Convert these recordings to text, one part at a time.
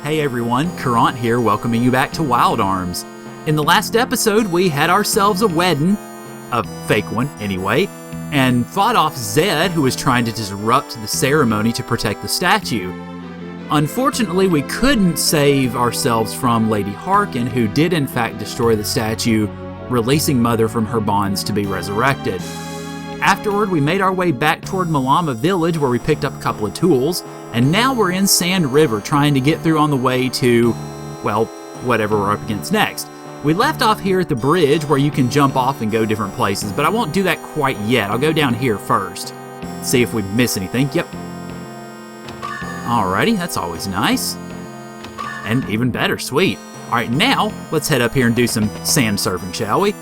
Hey everyone, Caront here, welcoming you back to Wild Arms. In the last episode, we had ourselves a wedding, a fake one anyway, and fought off Zed, who was trying to disrupt the ceremony to protect the statue. Unfortunately, we couldn't save ourselves from Lady Harkin, who did in fact destroy the statue, releasing Mother from her bonds to be resurrected. Afterward, we made our way back toward Malama Village, where we picked up a couple of tools, and now we're in Sand River trying to get through on the way to, well, whatever we're up against next. We left off here at the bridge where you can jump off and go different places, but I won't do that quite yet. I'll go down here first. See if we miss anything. Yep. Alrighty, that's always nice. And even better, sweet. Alright, now let's head up here and do some sand surfing, shall we?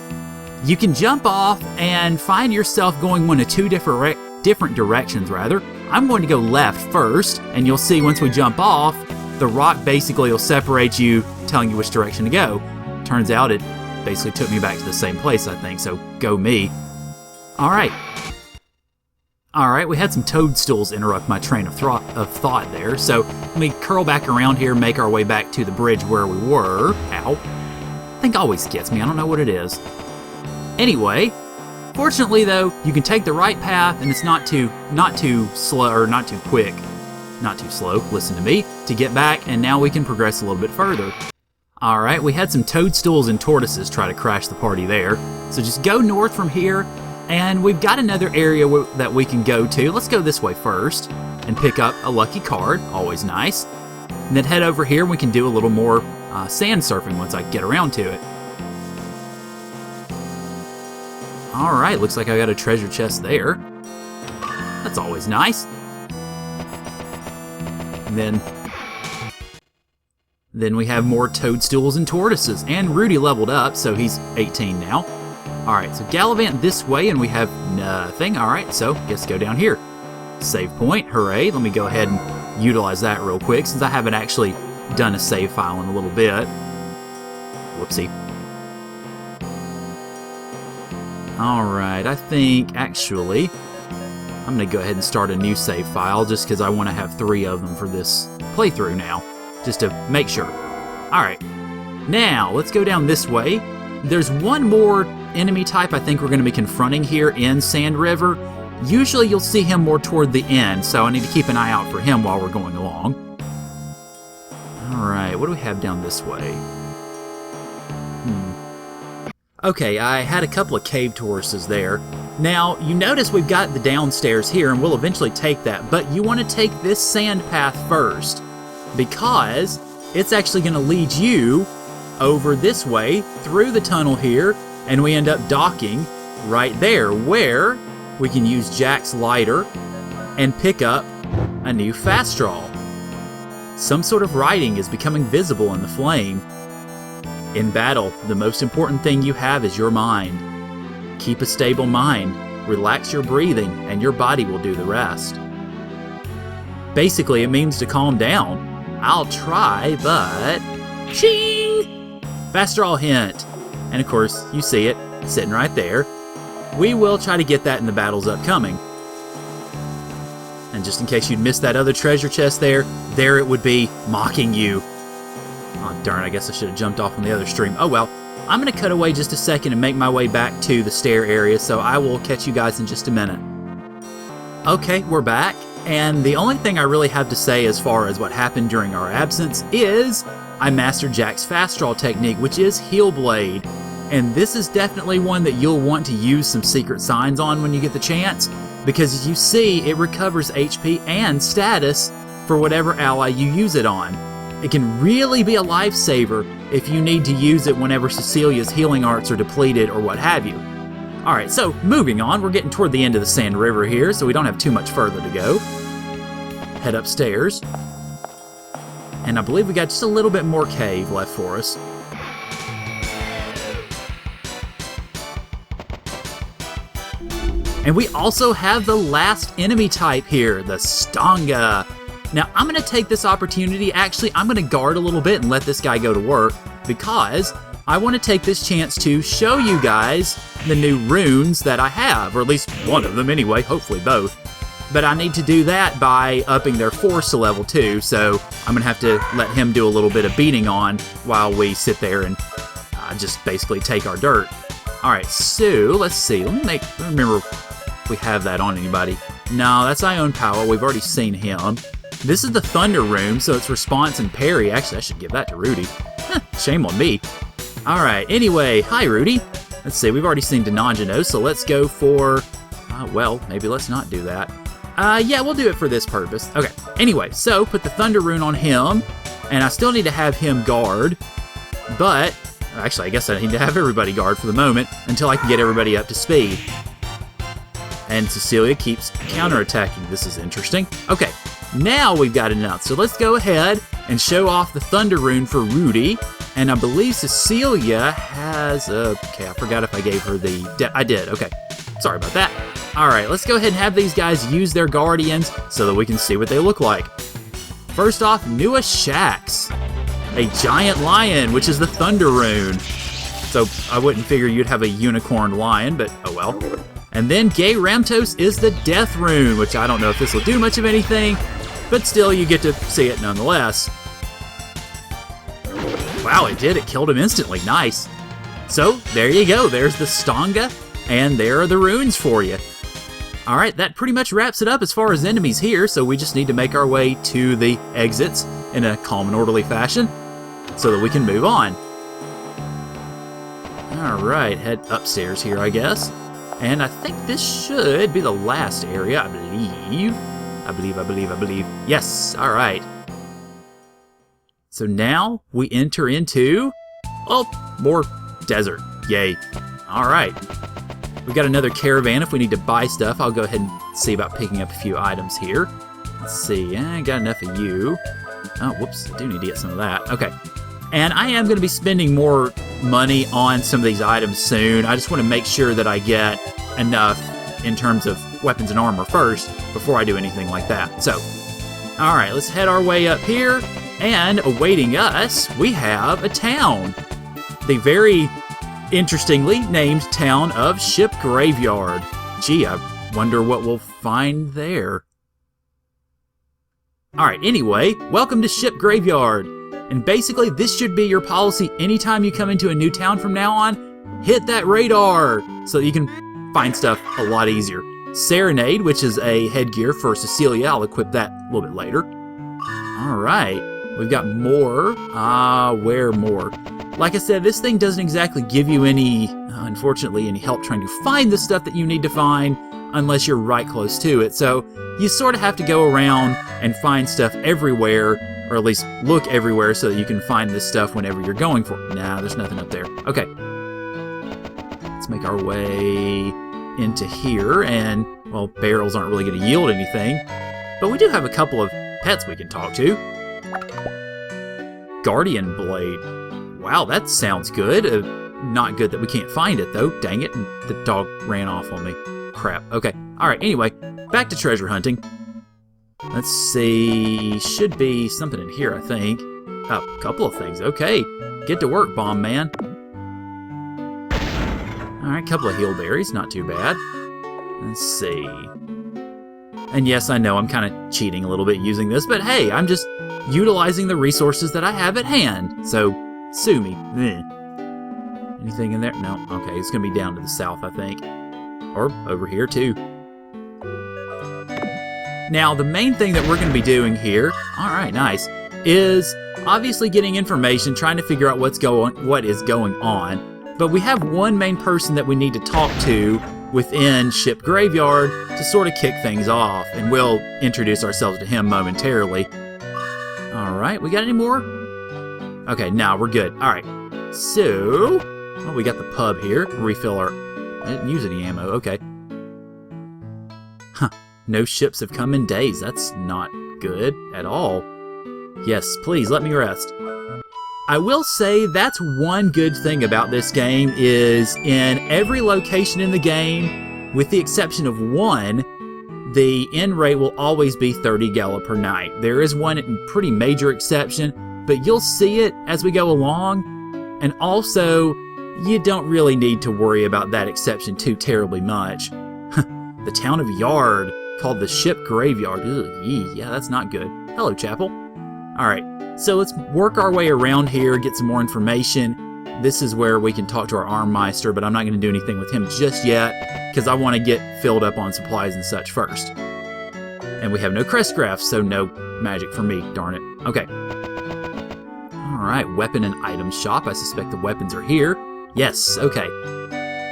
You can jump off and find yourself going one of two different directions, rather. I'm going to go left first, and you'll see once we jump off, the rock basically will separate you, telling you which direction to go. Turns out it basically took me back to the same place, I think, so go me. Alright, we had some toadstools interrupt my train of thought there, so let me curl back around here, make our way back to the bridge where we were. Ow. I think always gets me, I don't know what it is. Anyway, fortunately though, you can take the right path and it's not too slow, or not too quick, not too slow, listen to me, to get back, and now we can progress a little bit further. Alright, we had some toadstools and tortoises try to crash the party there, so just go north from here, and we've got another area that we can go to. Let's go this way first, and pick up a lucky card, always nice, and then head over here and we can do a little more sand surfing once I get around to it. Alright, looks like I got a treasure chest there. That's always nice. And then we have more toadstools and tortoises. And Rudy leveled up, so he's 18 now. Alright, so gallivant this way and we have nothing. Alright, so guess go down here. Save point, hooray. Let me go ahead and utilize that real quick since I haven't actually done a save file in a little bit. Whoopsie. Alright, I think, actually, I'm going to go ahead and start a new save file just because I want to have 3 of them for this playthrough now, just to make sure. Alright, now let's go down this way. There's one more enemy type I think we're going to be confronting here in Sand River. Usually you'll see him more toward the end, so I need to keep an eye out for him while we're going along. Alright, what do we have down this way? Okay, I had a couple of cave tortoises there. Now, you notice we've got the downstairs here, and we'll eventually take that, but you want to take this sand path first, because it's actually going to lead you over this way, through the tunnel here, and we end up docking right there, where we can use Jack's lighter and pick up a new fast draw. Some sort of writing is becoming visible in the flame. In battle, the most important thing you have is your mind. Keep a stable mind, relax your breathing, and your body will do the rest. Basically, it means to calm down. I'll try, but... Ching! Fast draw hint. And of course, you see it, sitting right there. We will try to get that in the battles upcoming. And just in case you'd missed that other treasure chest there it would be, mocking you. Oh, darn, I guess I should have jumped off on the other stream. Oh well, I'm going to cut away just a second and make my way back to the stair area, so I will catch you guys in just a minute. Okay, we're back, and the only thing I really have to say as far as what happened during our absence is I mastered Jack's fast draw technique, which is Heal Blade. And this is definitely one that you'll want to use some secret signs on when you get the chance, because as you see, it recovers HP and status for whatever ally you use it on. It can really be a lifesaver if you need to use it whenever Cecilia's healing arts are depleted or what have you. Alright, so moving on, we're getting toward the end of the Sand River here, so we don't have too much further to go. Head upstairs. And I believe we got just a little bit more cave left for us. And we also have the last enemy type here, the Stonga. Now, I'm going to take this opportunity, actually, I'm going to guard a little bit and let this guy go to work, because I want to take this chance to show you guys the new runes that I have, or at least one of them anyway, hopefully both. but I need to do that by upping their force to level 2, so I'm going to have to let him do a little bit of beating on while we sit there and just basically take our dirt. Alright, so let's see. Let me remember if we have that on anybody. No, that's Ion Power. We've already seen him. This is the Thunder Room, so it's response and parry. Actually, I should give that to Rudy. Shame on me. Alright, anyway, hi Rudy. Let's see, we've already seen Denangino, so let's go for... well, maybe let's not do that. Yeah, we'll do it for this purpose. Okay, anyway, so put the Thunder Rune on him, and I still need to have him guard, but... Actually, I guess I need to have everybody guard for the moment until I can get everybody up to speed. And Cecilia keeps counterattacking. This is interesting. Okay, now we've got enough. So let's go ahead and show off the Thunder Rune for Rudy. And I believe Cecilia has... okay, I forgot if I gave her the... I did, okay. Sorry about that. Alright, let's go ahead and have these guys use their Guardians so that we can see what they look like. First off, Nua Shax. A giant lion, which is the Thunder Rune. So I wouldn't figure you'd have a unicorn lion, but oh well. And then Gay Ramtos is the Death Rune, which I don't know if this will do much of anything, but still you get to see it nonetheless. Wow, it did. It killed him instantly. Nice. So there you go. There's the Stonga, and there are the runes for you. Alright, that pretty much wraps it up as far as enemies here, so we just need to make our way to the exits in a calm and orderly fashion so that we can move on. Alright, head upstairs here, I guess. And I think this should be the last area, I believe. Yes, alright. So now we enter into, well, more desert. Yay. Alright. We've got another caravan if we need to buy stuff. I'll go ahead and see about picking up a few items here. Let's see, I got enough of you. Oh, whoops, I do need to get some of that. Okay. And I am going to be spending more money on some of these items soon. I just want to make sure that I get enough in terms of weapons and armor first before I do anything like that. So, alright, let's head our way up here. And awaiting us, we have a town. The very interestingly named town of Ship Graveyard. Gee, I wonder what we'll find there. Alright, anyway, welcome to Ship Graveyard. And basically, this should be your policy anytime you come into a new town from now on. Hit that radar so that you can find stuff a lot easier. Serenade, which is a headgear for Cecilia. I'll equip that a little bit later. Alright, we've got more. Where more? Like I said, this thing doesn't exactly give you any, unfortunately, any help trying to find the stuff that you need to find unless you're right close to it. So you sort of have to go around and find stuff everywhere, or at least look everywhere so that you can find this stuff whenever you're going for it. Nah, there's nothing up there. Okay. Let's make our way into here, and, well, barrels aren't really going to yield anything, but we do have a couple of pets we can talk to. Guardian Blade. Wow, that sounds good. Not good that we can't find it, though. Dang it, and the dog ran off on me. Crap. Okay. Alright, anyway, back to treasure hunting. Let's see. Should be something in here, I think. Oh, a couple of things. Okay. Get to work, Bomb Man. Alright, couple of heelberries. Not too bad. Let's see. And yes, I know I'm kind of cheating a little bit using this, but hey, I'm just utilizing the resources that I have at hand. So, sue me. Anything in there? No. Okay, it's going to be down to the south, I think. Or over here, too. Now, the main thing that we're going to be doing here, alright, nice, is obviously getting information, trying to figure out what is going on. But we have one main person that we need to talk to within Ship Graveyard to sort of kick things off, and we'll introduce ourselves to him momentarily. Alright, we got any more? Okay, now we're good. Alright, so, well, we got the pub here. Refill our... I didn't use any ammo, okay. Huh, no ships have come in days. That's not good at all. Yes, please, let me rest. I will say that's one good thing about this game is in every location in the game, with the exception of one, the inn rate will always be 30 gala per night. There is one pretty major exception, but you'll see it as we go along, and also, you don't really need to worry about that exception too terribly much. The town of Yard. called the Ship Graveyard. Ugh, yeah, that's not good. Hello, Chapel. All right, so let's work our way around here, get some more information. This is where we can talk to our Armmeister, but I'm not going to do anything with him just yet because I want to get filled up on supplies and such first. And we have no crest grafts, so no magic for me, darn it. Okay. All right, weapon and item shop. I suspect the weapons are here. Yes, okay.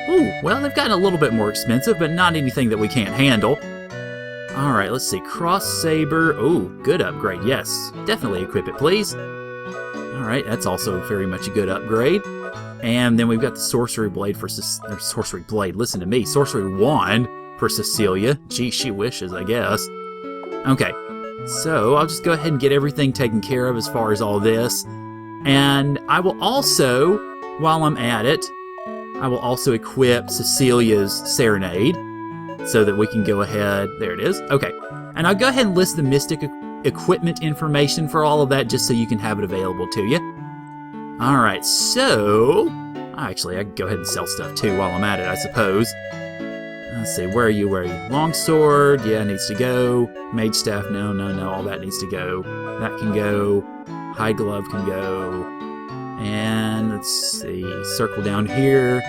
Ooh, well, they've gotten a little bit more expensive, but not anything that we can't handle. All right, let's see. Cross saber. Ooh, good upgrade. Yes, definitely equip it, please. All right, that's also very much a good upgrade. And then we've got the sorcery blade for sorcery blade. Listen to me, sorcery wand for Cecilia. Gee, she wishes, I guess. Okay, so I'll just go ahead and get everything taken care of as far as all this. And I will also, while I'm at it, I will also equip Cecilia's Serenade so that we can go ahead. There it is. Okay. And I'll go ahead and list the Mystic equipment information for all of that just so you can have it available to you. All right. So, actually, I can go ahead and sell stuff too while I'm at it, I suppose. Let's see. Where are you? Longsword. Yeah, needs to go. Mage staff. No. All that needs to go. That can go. Hide glove can go. And let's see, circle down here.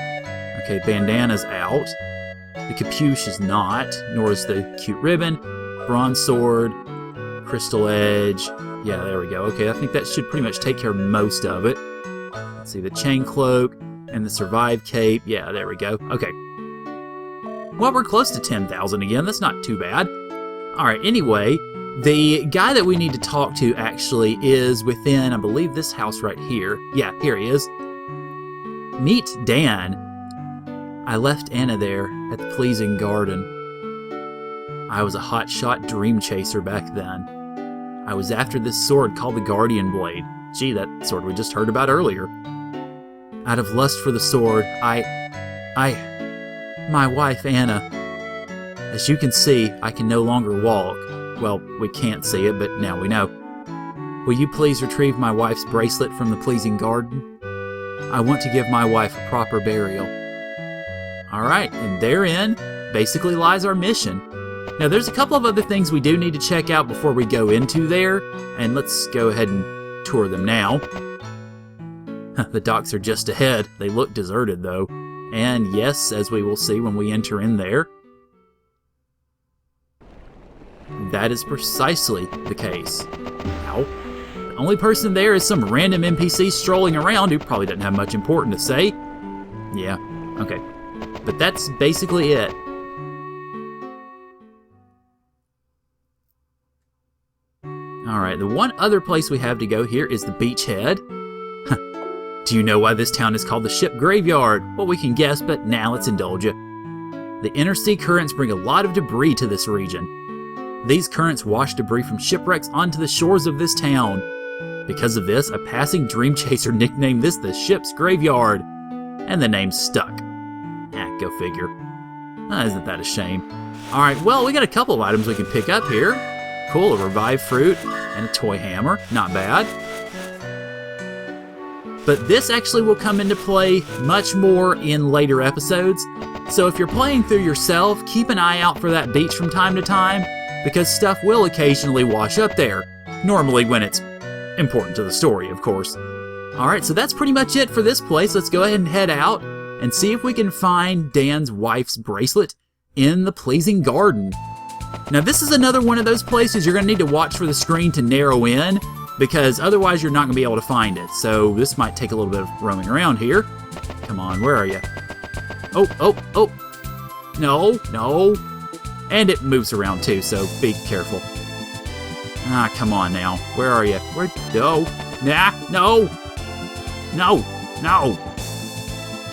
Okay, bandana's out. The capuche is not, nor is the cute ribbon. Bronze sword, crystal edge. Yeah, there we go. Okay, I think that should pretty much take care of most of it. Let's see, the chain cloak and the survive cape. Yeah, there we go. Okay. Well, we're close to 10,000 again. That's not too bad. All right, anyway, the guy that we need to talk to actually is within, I believe, this house right here. Yeah, here he is. Meet Dan. I left Anna there at the pleasing garden. I was a hotshot dream chaser back then. I was after this sword called the Guardian Blade. Gee, that sword we just heard about earlier. Out of lust for the sword, my wife Anna. As you can see, I can no longer walk. Well, we can't see it, but now we know. Will you please retrieve my wife's bracelet from the pleasing garden? I want to give my wife a proper burial. All right, and therein basically lies our mission. Now, there's a couple of other things we do need to check out before we go into there, and let's go ahead and tour them now. The docks are just ahead. They look deserted, though. And yes, as we will see when we enter in there, that is precisely the case. Ow. The only person there is some random NPC strolling around who probably doesn't have much important to say. Yeah, okay. But that's basically it. Alright, the one other place we have to go here is the beachhead. Do you know why this town is called the Ship Graveyard? Well, we can guess, but now let's indulge you. The inner sea currents bring a lot of debris to this region. These currents wash debris from shipwrecks onto the shores of this town. Because of this, a passing dream chaser nicknamed this the Ship's Graveyard. And the name stuck. Go figure. Isn't that a shame? Alright, well, we got a couple of items we can pick up here. Cool, a revived fruit and a toy hammer. Not bad. But this actually will come into play much more in later episodes. So if you're playing through yourself, keep an eye out for that beach from time to time, because stuff will occasionally wash up there. Normally when it's important to the story, of course. Alright, so that's pretty much it for this place. Let's go ahead and head out and see if we can find Dan's wife's bracelet in the pleasing garden. Now this is another one of those places you're going to need to watch for the screen to narrow in, because otherwise you're not going to be able to find it. So this might take a little bit of roaming around here. Come on, where are you? Oh. No. And it moves around too, so be careful. Ah, come on now. Where are you? Where? No. Nah, no.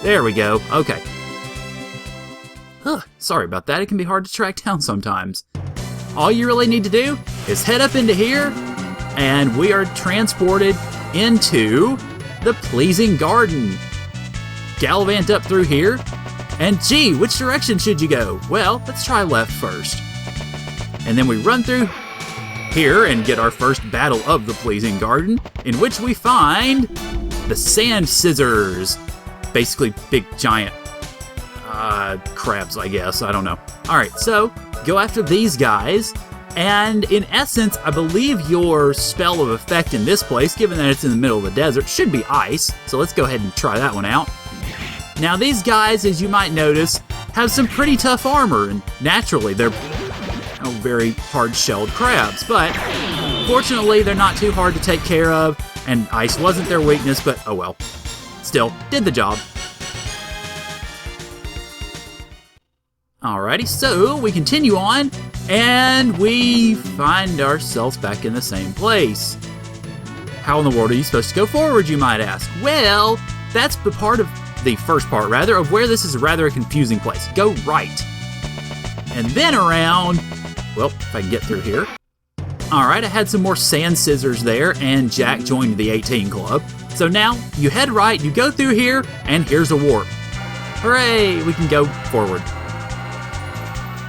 There we go. Okay. Sorry about that. It can be hard to track down sometimes. All you really need to do is head up into here, and we are transported into the pleasing garden. Gallivant up through here, and gee, which direction should you go? Well, let's try left first. And then we run through here and get our first battle of the pleasing garden, in which we find the sand scissors. Basically big giant crabs, I guess. I don't know. Alright, so go after these guys. And in essence, I believe your spell of effect in this place, given that it's in the middle of the desert, should be ice. So let's go ahead and try that one out. Now these guys, as you might notice, have some pretty tough armor, and naturally they're very hard-shelled crabs, but fortunately they're not too hard to take care of, and ice wasn't their weakness, but oh well. Still, did the job. Alrighty, so we continue on, and we find ourselves back in the same place. How in the world are you supposed to go forward, you might ask? Well, that's the first part, rather, of where this is rather a confusing place. Go right. And then around, well, if I can get through here. Alright, I had some more sand scissors there, and Jack joined the 18 Club. So now, you head right, you go through here, and here's a warp. Hooray, we can go forward.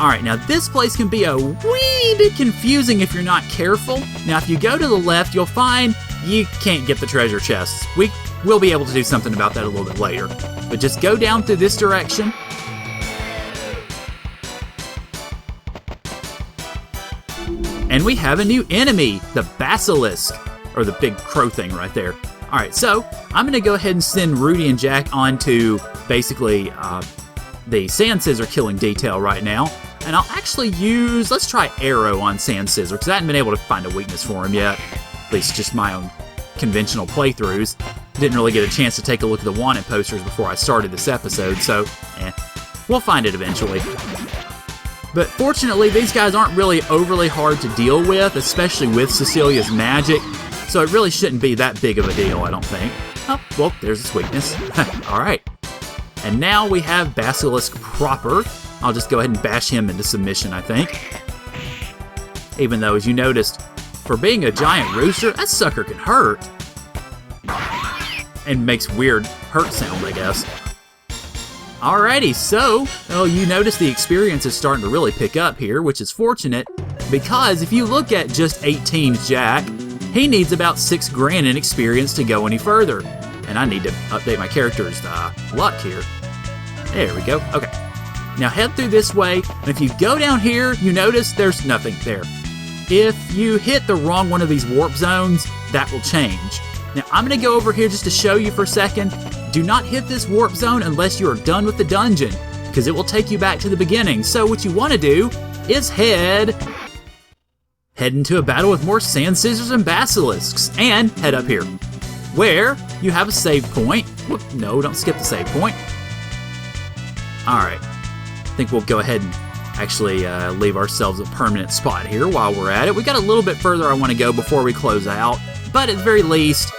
Alright, now this place can be a wee bit confusing if you're not careful. Now if you go to the left, you'll find you can't get the treasure chests. We'll be able to do something about that a little bit later. But just go down through this direction. And we have a new enemy, the basilisk, or the big crow thing right there. Alright, so I'm going to go ahead and send Rudy and Jack onto basically the sand scissor killing detail right now. And I'll actually use, let's try arrow on sand scissor, because I haven't been able to find a weakness for him yet. At least just my own conventional playthroughs. Didn't really get a chance to take a look at the wanted posters before I started this episode, so we'll find it eventually. But fortunately, these guys aren't really overly hard to deal with, especially with Cecilia's magic, so it really shouldn't be that big of a deal, I don't think. Oh, well, there's its weakness. Alright. And now we have Basilisk proper. I'll just go ahead and bash him into submission, I think. Even though, as you noticed, for being a giant rooster, that sucker can hurt. And makes weird hurt sound, I guess. Alrighty, so, you notice the experience is starting to really pick up here, which is fortunate, because if you look at just 18's Jack, he needs about 6 grand in experience to go any further. And I need to update my character's luck here. There we go, okay. Now head through this way, and if you go down here, you notice there's nothing there. If you hit the wrong one of these warp zones, that will change. Now I'm going to go over here just to show you for a second. Do not hit this warp zone unless you are done with the dungeon, because it will take you back to the beginning. So what you want to do is head into a battle with more sand scissors and basilisks, and head up here, where you have a save point. Whoop, no, don't skip the save point. Alright, I think we'll go ahead and actually leave ourselves a permanent spot here while we're at it. We got a little bit further I want to go before we close out, but at the very least,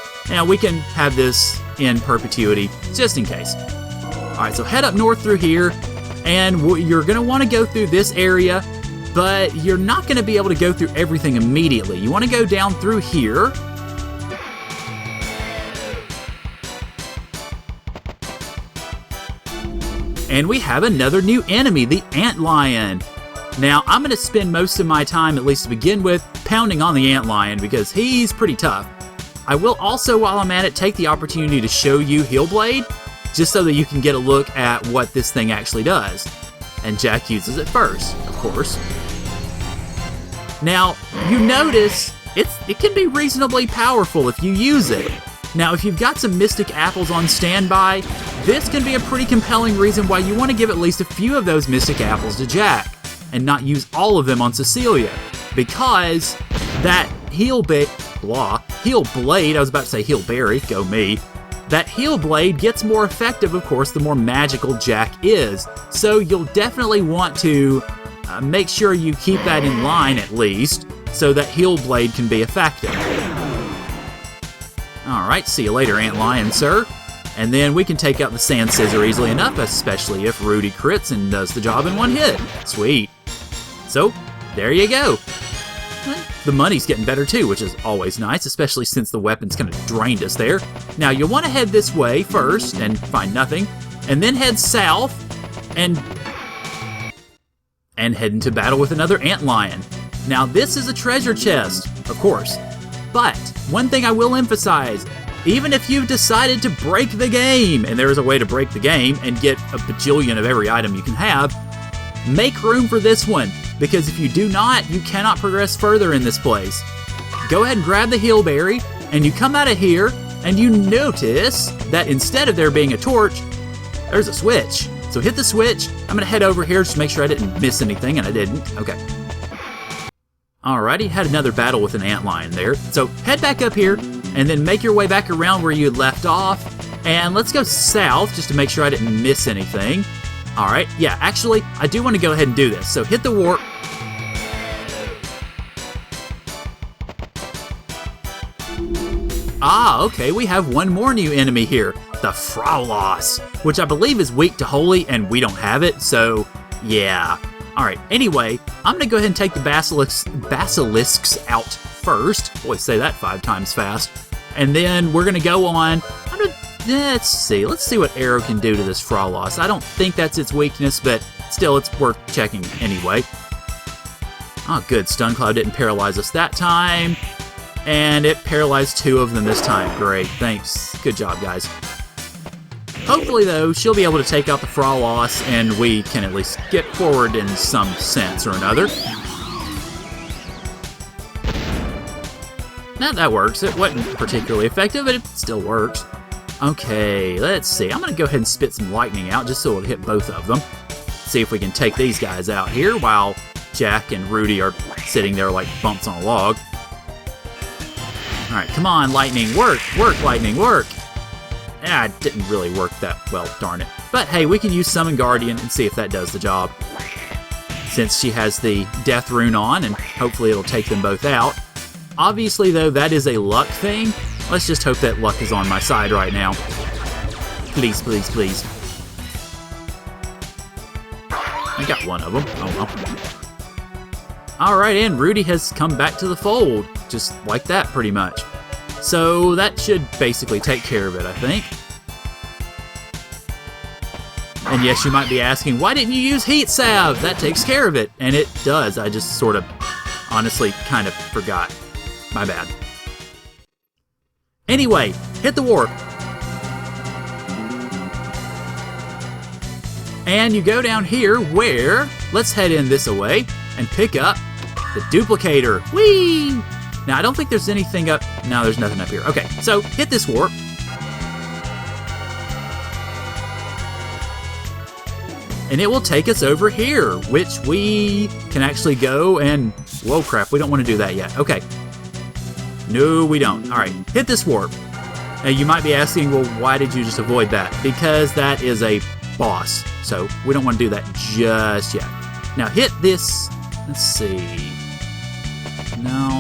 we can have this in perpetuity, just in case. Alright, so head up north through here, and you're going to want to go through this area, but you're not going to be able to go through everything immediately. You want to go down through here. And we have another new enemy, the antlion. Now, I'm going to spend most of my time, at least to begin with, pounding on the antlion because he's pretty tough. I will also, while I'm at it, take the opportunity to show you Heelblade, just so that you can get a look at what this thing actually does. And Jack uses it first, of course. Now, you notice it can be reasonably powerful if you use it. Now, if you've got some Mystic Apples on standby, this can be a pretty compelling reason why you want to give at least a few of those Mystic Apples to Jack, and not use all of them on Cecilia, because that Heelblade, I was about to say Heelberry, go me. That Heelblade gets more effective, of course, the more magical Jack is. So you'll definitely want to make sure you keep that in line at least, so that Heelblade can be effective. Alright, see you later, Antlion, sir. And then we can take out the Sand Scissor easily enough, especially if Rudy crits and does the job in one hit. Sweet. So, there you go. The money's getting better too, which is always nice, especially since the weapons kind of drained us there. Now, you'll want to head this way first and find nothing, and then head south and head into battle with another Antlion. Now, this is a treasure chest, of course. But, one thing I will emphasize, even if you've decided to break the game, and there is a way to break the game and get a bajillion of every item you can have, make room for this one, because if you do not, you cannot progress further in this place. Go ahead and grab the heal berry, and you come out of here, and you notice that instead of there being a torch, there's a switch. So hit the switch. I'm gonna head over here just to make sure I didn't miss anything, and I didn't. Okay. Alrighty, had another battle with an antlion there. So head back up here, and then make your way back around where you had left off. And let's go south just to make sure I didn't miss anything. Alright, yeah, actually, I do want to go ahead and do this. So hit the warp. Ah, okay, we have one more new enemy here. The Fraulos, which I believe is weak to holy, and we don't have it, so yeah. Alright, anyway, I'm going to go ahead and take the basilisks out first. Boy, say that 5 times fast. And then we're going to go on. Let's see what arrow can do to this Fraulos. I don't think that's its weakness, but still, it's worth checking anyway. Oh, good. Stun Cloud didn't paralyze us that time. And it paralyzed 2 of them this time. Great, thanks. Good job, guys. Hopefully, though, she'll be able to take out the Fraulos, and we can at least get forward in some sense or another. Now that works. It wasn't particularly effective, but it still works. Okay, let's see. I'm going to go ahead and spit some lightning out just so it'll hit both of them. See if we can take these guys out here while Jack and Rudy are sitting there like bumps on a log. Alright, come on, lightning. Work, lightning, work. Ah, it didn't really work that well, darn it. But hey, we can use Summon Guardian and see if that does the job. Since she has the Death Rune on, and hopefully it'll take them both out. Obviously, though, that is a luck thing. Let's just hope that luck is on my side right now. Please, please, please. I got one of them. Oh well. Alright, and Rudy has come back to the fold. Just like that, pretty much. So that should basically take care of it, I think. And yes, you might be asking, why didn't you use Heat Salve? That takes care of it. And it does. I just sort of, honestly, kind of forgot. My bad. Anyway, hit the warp. And you go down here where, let's head in this way and pick up the duplicator. Whee! Now, I don't think there's anything up. No, there's nothing up here. Okay, so hit this warp. And it will take us over here, which we can actually go and... Whoa, crap, we don't want to do that yet. Okay. No, we don't. All right, hit this warp. Now, you might be asking, well, why did you just avoid that? Because that is a boss, so we don't want to do that just yet. Now, hit this. Let's see.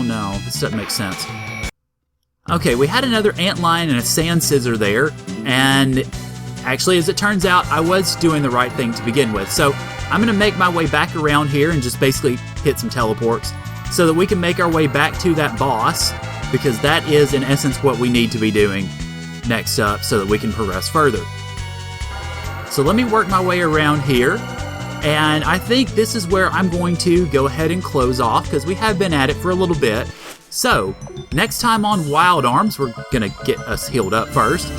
No, this doesn't make sense. Okay, we had another antlion and a sand scissor there, and actually, as it turns out, I was doing the right thing to begin with. So I'm going to make my way back around here and just basically hit some teleports so that we can make our way back to that boss, because that is, in essence, what we need to be doing next up so that we can progress further. So let me work my way around here. And I think this is where I'm going to go ahead and close off, because we have been at it for a little bit. So, next time on Wild Arms, we're going to get us healed up first.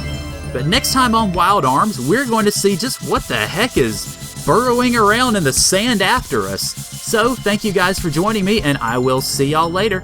But next time on Wild Arms, we're going to see just what the heck is burrowing around in the sand after us. So, thank you guys for joining me, and I will see y'all later.